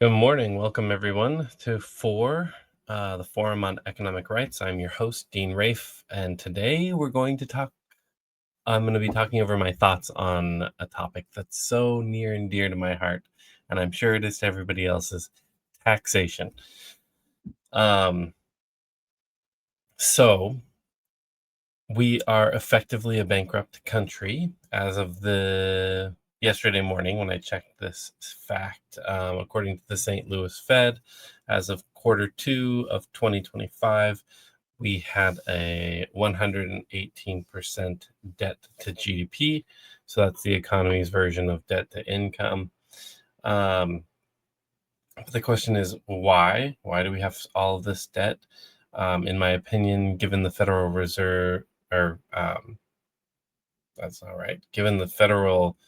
Good morning. Welcome, everyone, to FoER, the Forum on Economic Rights. I'm your host, Dean Rafe, and today I'm going to be talking over my thoughts on a topic that's so near and dear to my heart, and I'm sure it is to everybody else's: taxation. So we are effectively a bankrupt country as of yesterday morning when I checked this fact. According to the St. Louis Fed, as of Q2 of 2025, we had a 118% debt to GDP. So that's the economy's version of debt to income. But the question is, why? Why do we have all of this debt? In my opinion, given the Federal Reserve, that's not right. Given the federal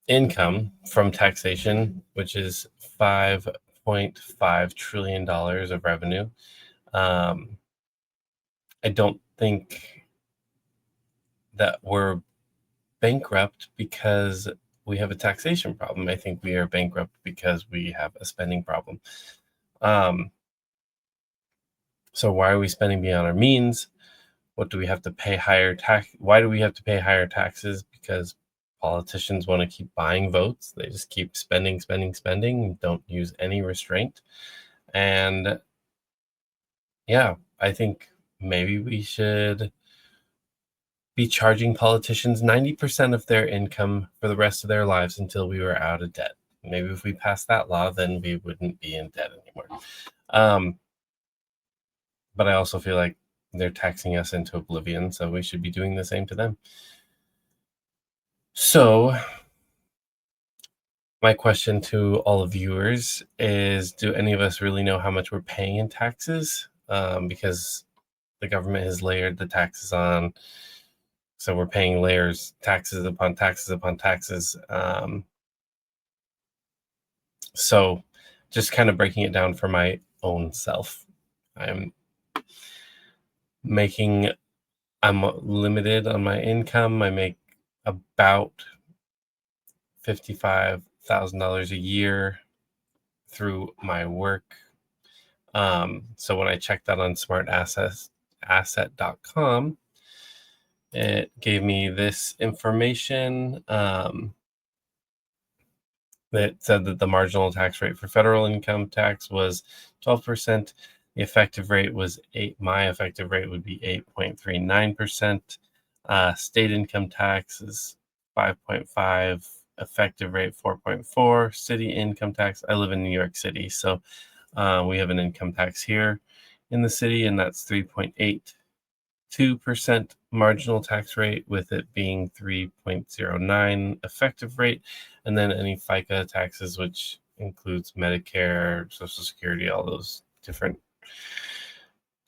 income from taxation, which is $5.5 trillion of revenue, I don't think that we're bankrupt because we have a taxation problem. I think we are bankrupt because we have a spending problem. So why are we spending beyond our means? What do we have to pay higher tax? Why do we have to pay higher taxes? Because politicians want to keep buying votes. They just keep spending, don't use any restraint. And yeah, I think maybe we should be charging politicians 90% of their income for the rest of their lives until we were out of debt. Maybe if we passed that law, then we wouldn't be in debt anymore. But I also feel like they're taxing us into oblivion, so we should be doing the same to them. So my question to all of viewers is, do any of us really know how much we're paying in taxes? Because the government has layered the taxes on, so we're paying layers, taxes upon taxes upon taxes. So just kind of breaking it down for my own self. I'm limited on my income. I make about $55,000 a year through my work. So when I checked that on smartasset.com, it gave me this information that said that the marginal tax rate for federal income tax was 12%. The effective rate was my effective rate would be 8.39%. State income tax is 5.5, effective rate 4.4. City income tax, I live in New York City, so we have an income tax here in the city, and that's 3.82% marginal tax rate, with it being 3.09 effective rate, and then any FICA taxes, which includes Medicare, Social Security, all those different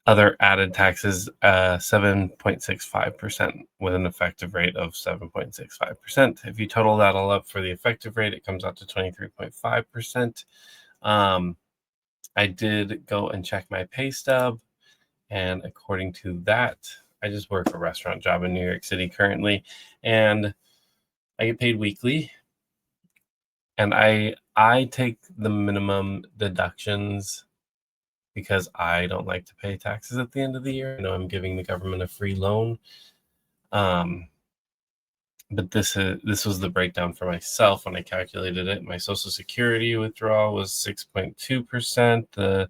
other added taxes, 7.65%, with an effective rate of 7.65%. If you total that all up for the effective rate, it comes out to 23.5%. I did go and check my pay stub, and according to that, I just work a restaurant job in New York City currently, and I get paid weekly. And I take the minimum deductions because I don't like to pay taxes at the end of the year. I know I'm giving the government a free loan. But this was the breakdown for myself when I calculated it. My Social Security withdrawal was 6.2%. The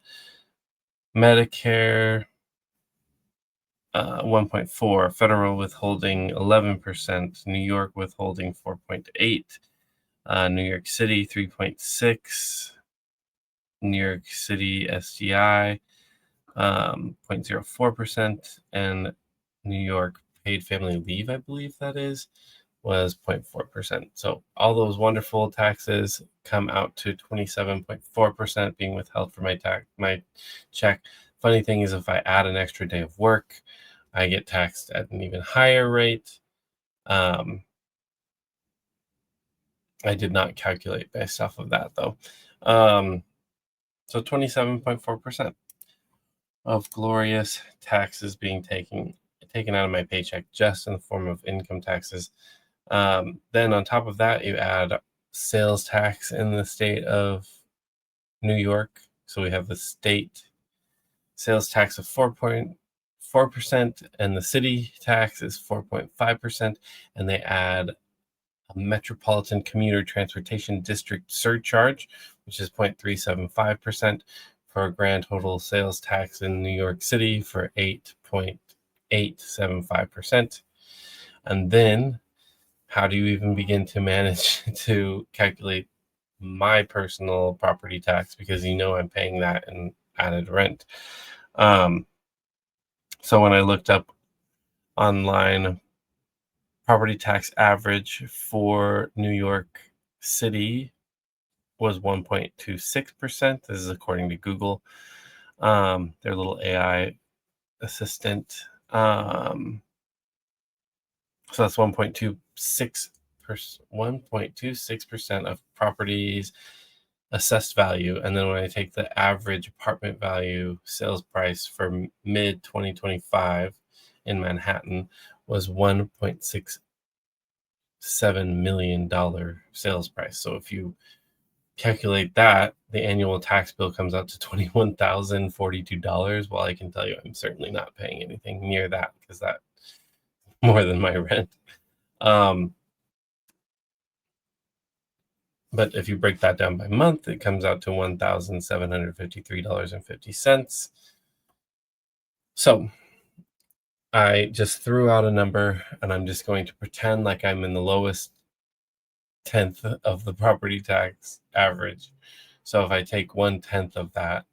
Medicare, 1.4%. Federal withholding, 11%. New York withholding, 4.8%. New York City, 3.6%. New York City SGI, 0.04%, and New York paid family leave, I believe that is, was 0.4%. So all those wonderful taxes come out to 27.4% being withheld for my check. Funny thing is, if I add an extra day of work, I get taxed at an even higher rate. I did not calculate based off of that, though. So 27.4% of glorious taxes being taken out of my paycheck just in the form of income taxes. Then on top of that, you add sales tax in the state of New York. So we have the state sales tax of 4.4%, and the city tax is 4.5%, and they add a metropolitan commuter transportation district surcharge, which is 0.375%, for a grand total sales tax in New York City for 8.875%. And then how do you even begin to manage to calculate my personal property tax, because I'm paying that in added rent? So when I looked up online, property tax average for New York City was 1.26%. This is according to Google, their little AI assistant. So that's 1.26% of properties assessed value. And then when I take the average apartment value sales price for mid 2025 in Manhattan was $1.67 million sales price. So if you calculate that, the annual tax bill comes out to $21,042. Well, I can tell you I'm certainly not paying anything near that, because that's more than my rent. But if you break that down by month, it comes out to $1,753.50. So I just threw out a number, and I'm just going to pretend like I'm in the lowest tenth of the property tax average. So if I take 1/10 of that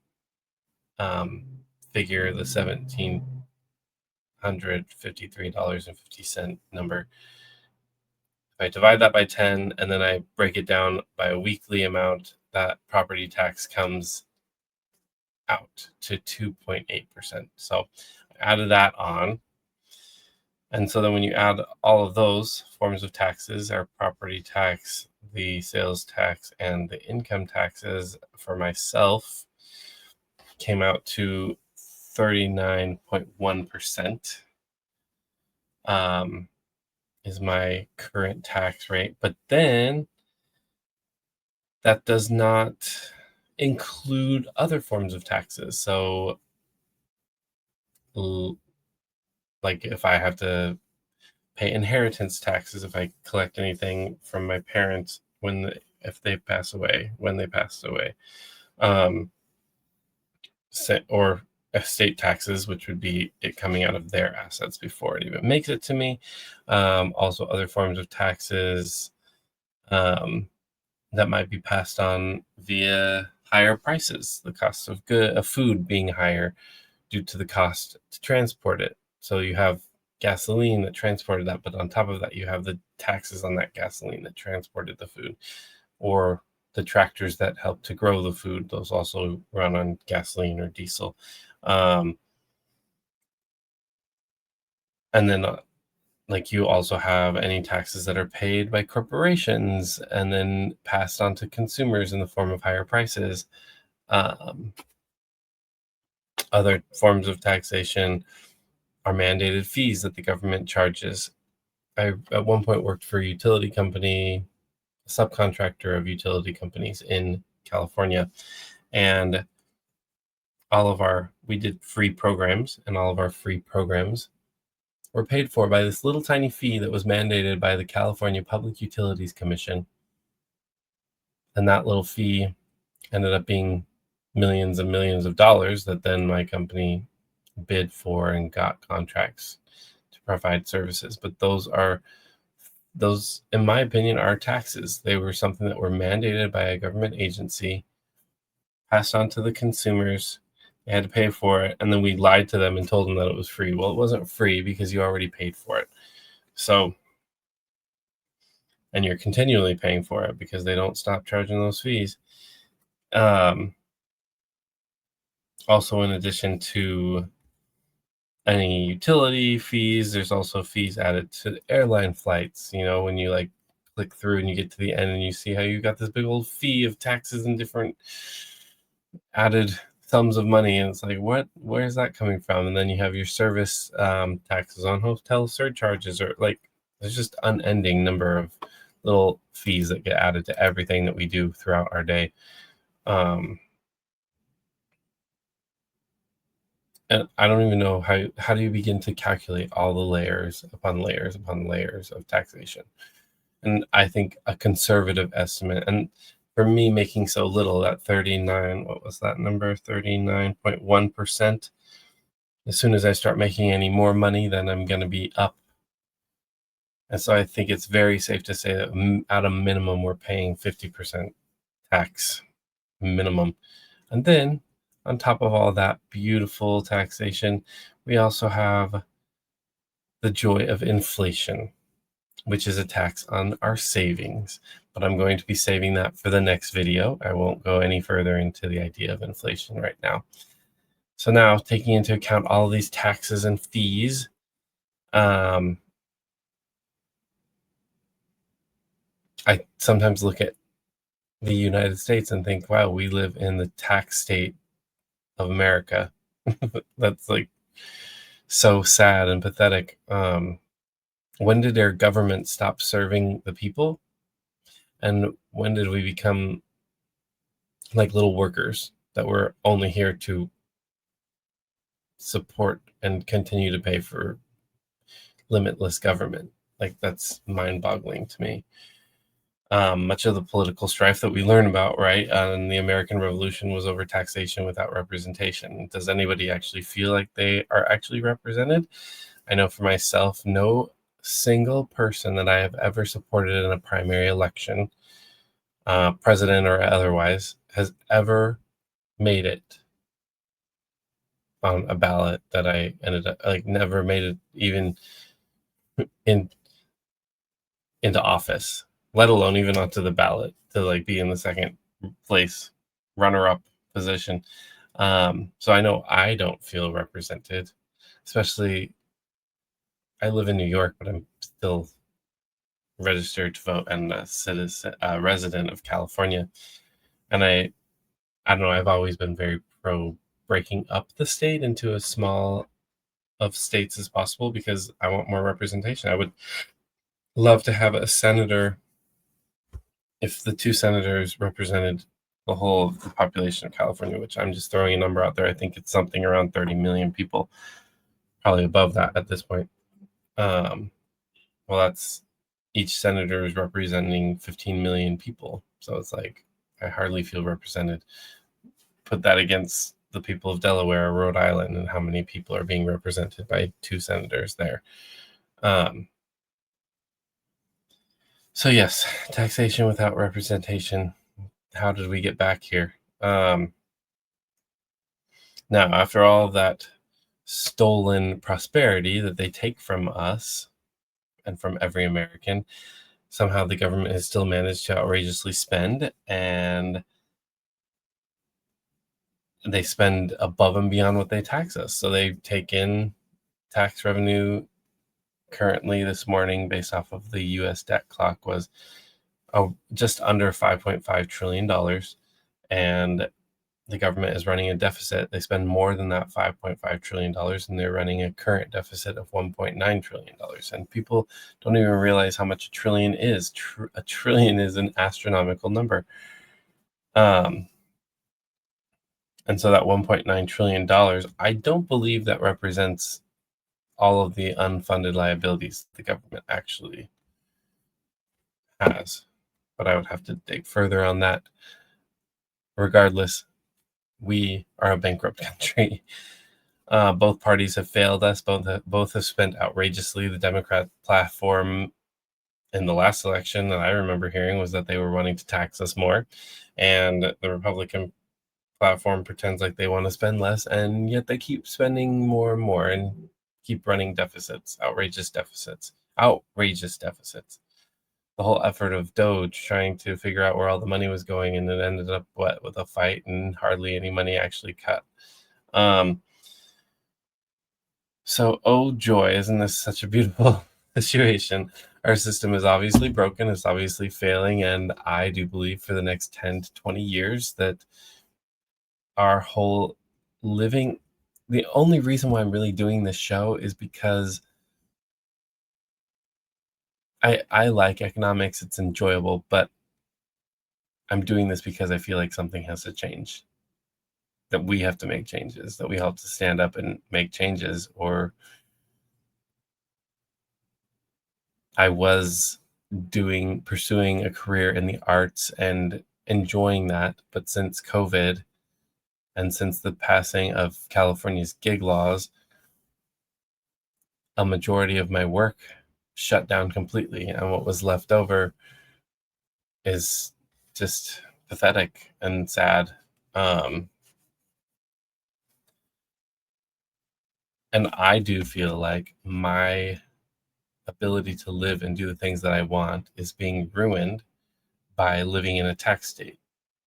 figure, the $1,753.50 number, if I divide that by 10 and then I break it down by a weekly amount, that property tax comes out to 2.8%. So I added that on. And so then when you add all of those forms of taxes, our property tax, the sales tax, and the income taxes for myself came out to 39.1%. Is my current tax rate. But then that does not include other forms of taxes. So like if I have to pay inheritance taxes, if I collect anything from my parents if they pass away, when they passed away, or estate taxes, which would be it coming out of their assets before it even makes it to me. Also other forms of taxes that might be passed on via higher prices, the cost of food being higher due to the cost to transport it. So you have gasoline that transported that, but on top of that, you have the taxes on that gasoline that transported the food, or the tractors that help to grow the food. Those also run on gasoline or diesel. And then like you also have any taxes that are paid by corporations and then passed on to consumers in the form of higher prices. Other forms of taxation are mandated fees that the government charges. I at one point worked for a utility company, a subcontractor of utility companies in California, and we did free programs, and all of our free programs were paid for by this little tiny fee that was mandated by the California Public Utilities Commission. And that little fee ended up being millions and millions of dollars that then my company bid for and got contracts to provide services. But those, in my opinion, are taxes. They were something that were mandated by a government agency, passed on to the consumers. They had to pay for it, and then we lied to them and told them that it was free. Well, it wasn't free because you already paid for it. So, and you're continually paying for it because they don't stop charging those fees. Also, in addition to any utility fees, there's also fees added to the airline flights. When you like click through and you get to the end and you see how you got this big old fee of taxes and different added sums of money, and it's like, where is that coming from? And then you have your service taxes on hotel surcharges, or like there's just unending number of little fees that get added to everything that we do throughout our day. And I don't even know how do you begin to calculate all the layers upon layers upon layers of taxation. And I think a conservative estimate, and for me making so little, that 39, what was that number? 39.1%. As soon as I start making any more money, then I'm going to be up. And so I think it's very safe to say that at a minimum, we're paying 50% tax minimum. And then on top of all that beautiful taxation, we also have the joy of inflation, which is a tax on our savings. But I'm going to be saving that for the next video. I won't go any further into the idea of inflation right now. So now, taking into account all of these taxes and fees, I sometimes look at the United States and think, wow, we live in the tax state of America. That's like so sad and pathetic. When did our government stop serving the people? And when did we become like little workers that were only here to support and continue to pay for limitless government? Like, that's mind-boggling to me. Much of the political strife that we learn about, right, in the American Revolution was over taxation without representation. Does anybody actually feel like they are actually represented? I know for myself, no single person that I have ever supported in a primary election, president or otherwise, has ever made it on a ballot that I ended up, like, never made it even in into office, let alone even onto the ballot to like be in the second place runner-up position. So I know I don't feel represented, especially I live in New York, but I'm still registered to vote and a citizen, resident of California. And I don't know, I've always been very pro breaking up the state into as small of states as possible because I want more representation. I would love to have a senator, if the two senators represented the whole of the population of California, which I'm just throwing a number out there. I think it's something around 30 million people, probably above that at this point. Well, that's each senator is representing 15 million people. So it's like, I hardly feel represented. Put that against the people of Delaware or Rhode Island and how many people are being represented by two senators there. So yes, taxation without representation. How did we get back here? Now, after all that stolen prosperity that they take from us and from every American, somehow the government has still managed to outrageously spend, and they spend above and beyond what they tax us. So they take in tax revenue currently this morning, based off of the US debt clock, was just under $5.5 trillion. And the government is running a deficit. They spend more than that $5.5 trillion, and they're running a current deficit of $1.9 trillion. And people don't even realize how much a trillion is. A trillion is an astronomical number. And so that $1.9 trillion, I don't believe that represents all of the unfunded liabilities the government actually has. But I would have to dig further on that. Regardless, we are a bankrupt country. Both parties have failed us. Both have spent outrageously. The Democrat platform in the last election that I remember hearing was that they were wanting to tax us more, and the Republican platform pretends like they want to spend less, and yet they keep spending more and more and keep running deficits, outrageous deficits. The whole effort of Doge trying to figure out where all the money was going, and it ended up with a fight and hardly any money actually cut. So, oh joy, isn't this such a beautiful situation? Our system is obviously broken, it's obviously failing, and I do believe for the next 10 to 20 years that our whole living, the only reason why I'm really doing this show is because I like economics. It's enjoyable, but I'm doing this because I feel like something has to change. That we have to make changes. That we have to stand up and make changes. Or I was pursuing a career in the arts and enjoying that, but since COVID and since the passing of California's gig laws, a majority of my work shut down completely, and what was left over is just pathetic and sad. Um, and I do feel like my ability to live and do the things that I want is being ruined by living in a tax state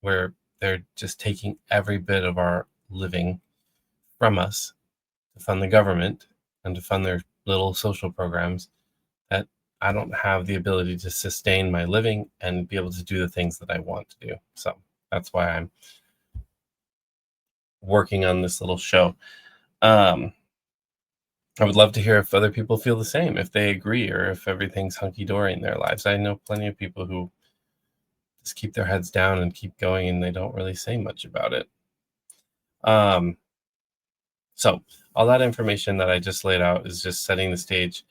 where they're just taking every bit of our living from us to fund the government and to fund their little social programs that I don't have the ability to sustain my living and be able to do the things that I want to do. So that's why I'm working on this little show. Um, I would love to hear if other people feel the same, if they agree, or if everything's hunky dory in their lives. I know plenty of people who just keep their heads down and keep going, and they don't really say much about it. Um, so all that information that I just laid out is just setting the stage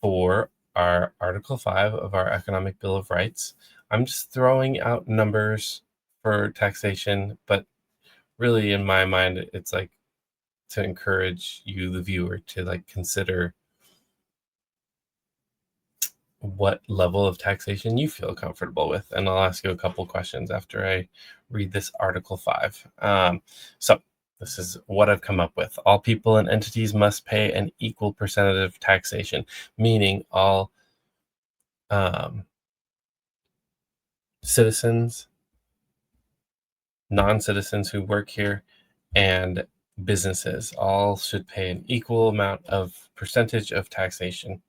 for our Article 5 of our Economic Bill of Rights. I'm just throwing out numbers for taxation, but really in my mind, it's like to encourage you, the viewer, to like consider what level of taxation you feel comfortable with. And I'll ask you a couple questions after I read this Article 5. So this is what I've come up with. All people and entities must pay an equal percentage of taxation, meaning all citizens, non-citizens who work here, and businesses all should pay an equal amount of percentage of taxation.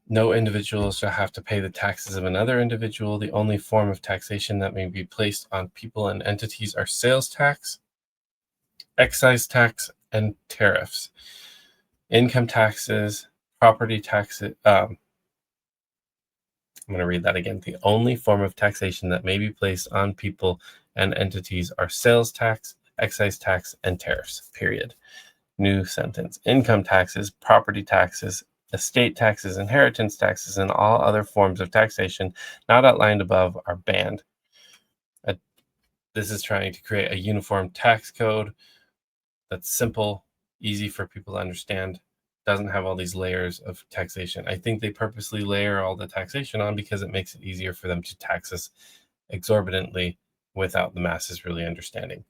No individual shall have to pay the taxes of another individual. The only form of taxation that may be placed on people and entities are sales tax, excise tax, and tariffs. Income taxes, property taxes. I'm going to read that again. The only form of taxation that may be placed on people and entities are sales tax, excise tax, and tariffs. Period. New sentence. Income taxes, property taxes, estate taxes, inheritance taxes, and all other forms of taxation not outlined above are banned. This is trying to create a uniform tax code that's simple, easy for people to understand, doesn't have all these layers of taxation. I think they purposely layer all the taxation on because it makes it easier for them to tax us exorbitantly without the masses really understanding.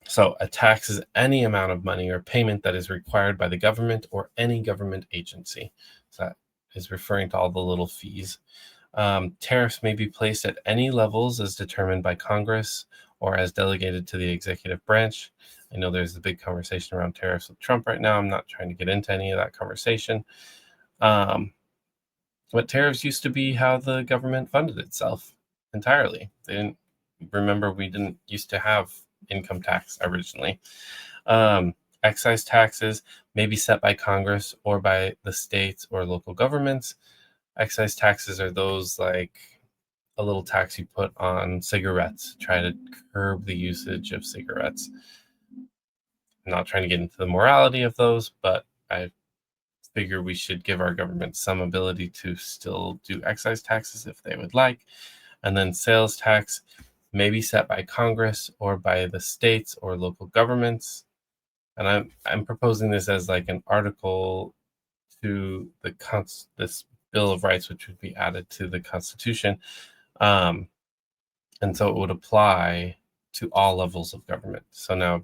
So a tax is any amount of money or payment that is required by the government or any government agency. So that is referring to all the little fees. Tariffs may be placed at any levels as determined by Congress or as delegated to the executive branch. I know there's a big conversation around tariffs with Trump right now. I'm not trying to get into any of that conversation. But tariffs used to be how the government funded itself entirely. We didn't used to have income tax originally. Excise taxes may be set by Congress or by the states or local governments. Excise taxes are those like a little tax you put on cigarettes, try to curb the usage of cigarettes. I'm not trying to get into the morality of those, but I figure we should give our government some ability to still do excise taxes if they would like. And then sales tax may be set by Congress or by the states or local governments. And I'm proposing this as like an article to this Bill of Rights, which would be added to the Constitution. And so it would apply to all levels of government. So now,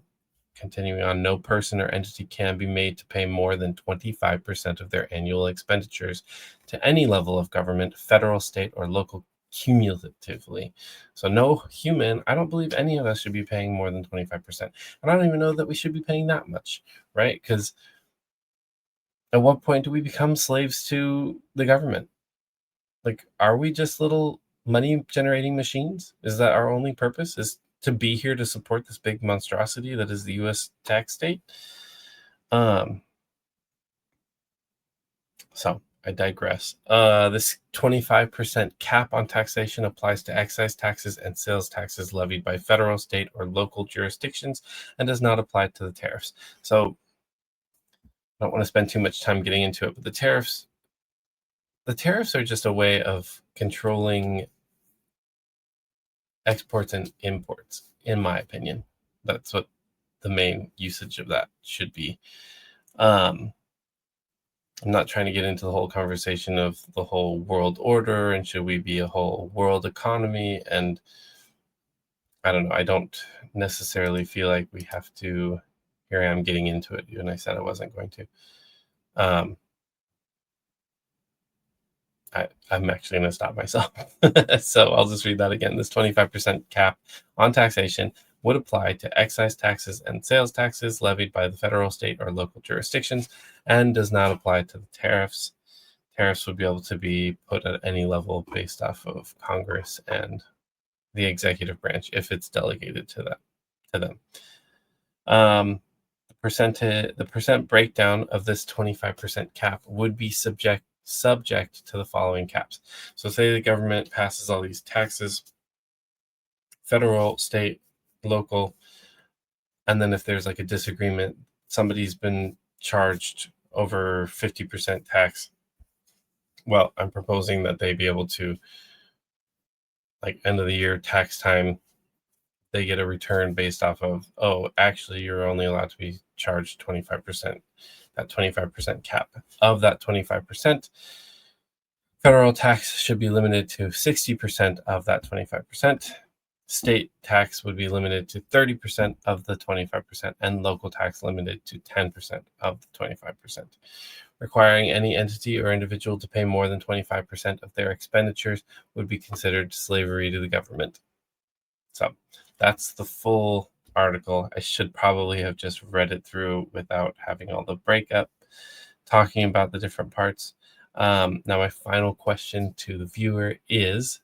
continuing on, no person or entity can be made to pay more than 25% of their annual expenditures to any level of government, federal, state, or local cumulatively. So no human, I don't believe any of us should be paying more than 25%. And I don't even know that we should be paying that much, right? Because at what point do we become slaves to the government? Like, are we just little money generating machines? Is that our only purpose, is to be here to support this big monstrosity that is the US tax state? Um, so I digress. This 25% cap on taxation applies to excise taxes and sales taxes levied by federal, state, or local jurisdictions and does not apply to the tariffs. So I don't want to spend too much time getting into it, but the tariffs are just a way of controlling exports and imports, in my opinion. That's what the main usage of that should be. Um, I'm not trying to get into the whole conversation of the whole world order and should we be a whole world economy. And I don't know. I don't necessarily feel like we have to. Here I am getting into it, and I said I wasn't going to. Um, I'm actually going to stop myself. So I'll just read that again. This 25% cap on taxation would apply to excise taxes and sales taxes levied by the federal, state, or local jurisdictions and does not apply to the tariffs. Tariffs would be able to be put at any level based off of Congress and the executive branch if it's delegated to them. The percent breakdown of this 25% cap would be subject to the following caps. So say the government passes all these taxes, federal, state, local, and then if there's like a disagreement, somebody's been charged over 50% tax. Well, I'm proposing that they be able to, like end of the year tax time, they get a return based off of, oh, actually, you're only allowed to be charged 25%, that 25% cap. Of that 25%, federal tax should be limited to 60% of that 25%. State tax would be limited to 30% of the 25%, and local tax limited to 10% of the 25%. Requiring any entity or individual to pay more than 25% of their expenditures would be considered slavery to the government. So that's the full article. I should probably have just read it through without having all the breakup, talking about the different parts. Now, my final question to the viewer is,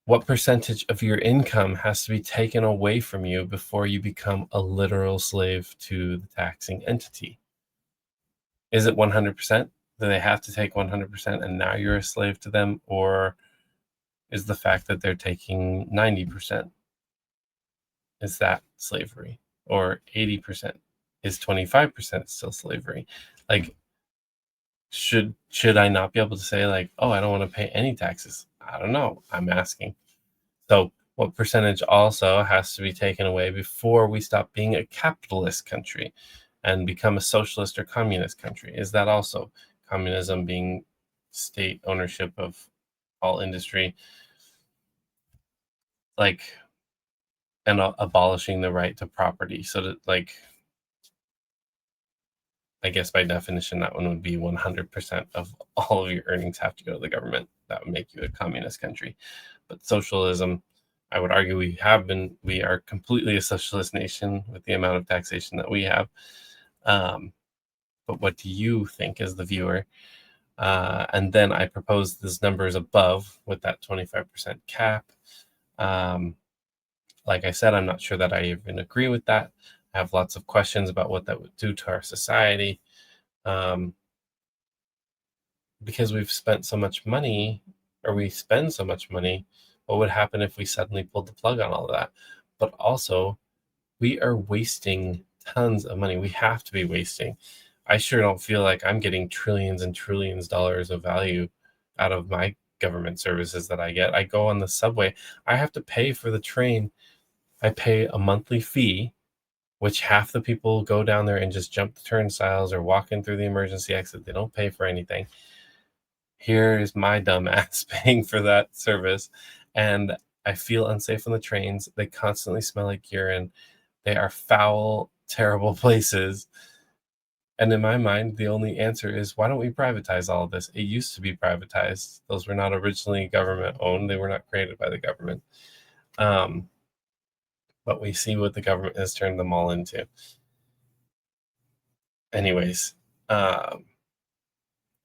what percentage of your income has to be taken away from you before you become a literal slave to the taxing entity? Is it 100%? Do they have to take 100% and now you're a slave to them? Or is the fact that they're taking 90%, is that slavery? Or 80%? Is 25% still slavery? Like, should I not be able to say like, oh, I don't want to pay any taxes? I don't know. I'm asking. So what percentage also has to be taken away before we stop being a capitalist country and become a socialist or communist country? Is that also communism being state ownership of all industry, like, and abolishing the right to property? So that, like, I guess by definition, that one would be 100% of all of your earnings have to go to the government. That would make you a communist country. But socialism, I would argue we are completely a socialist nation with the amount of taxation that we have. But what do you think as the viewer? And then I propose these numbers above with that 25% cap. Like I said, I'm not sure that I even agree with that. I have lots of questions about what that would do to our society. Because we've spent so much money, or we spend so much money, what would happen if we suddenly pulled the plug on all of that? But also, we are wasting tons of money. We have to be wasting. I sure don't feel like I'm getting trillions and trillions dollars of value out of my government services that I get. I go on the subway, I have to pay for the train. I pay a monthly fee, which half the people go down there and just jump the turnstiles or walk in through the emergency exit. They don't pay for anything. Here is my dumb ass paying for that service, and I feel unsafe on the trains. They constantly smell like urine. They are foul, terrible places. And in my mind, the only answer is, why don't we privatize all of this? It used to be privatized. Those were not originally government owned. They were not created by the government. But we see what the government has turned them all into. Anyways,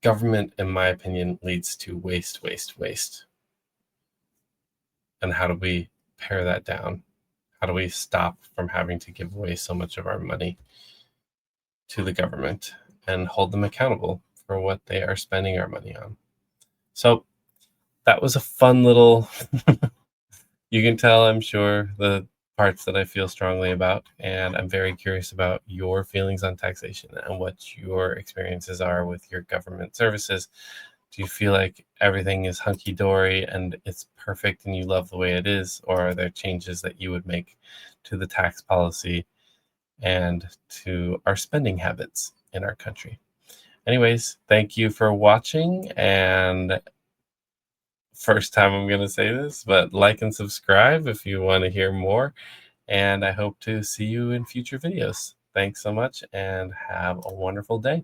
government, in my opinion, leads to waste, waste, waste. And how do we pare that down? How do we stop from having to give away so much of our money to the government and hold them accountable for what they are spending our money on? So that was a fun little, you can tell, I'm sure, the parts that I feel strongly about. And I'm very curious about your feelings on taxation and what your experiences are with your government services. Do you feel like everything is hunky-dory and it's perfect and you love the way it is? Or are there changes that you would make to the tax policy and to our spending habits in our country? Anyways, thank you for watching. And first time I'm going to say this, but like and subscribe if you want to hear more. And I hope to see you in future videos. Thanks so much and have a wonderful day.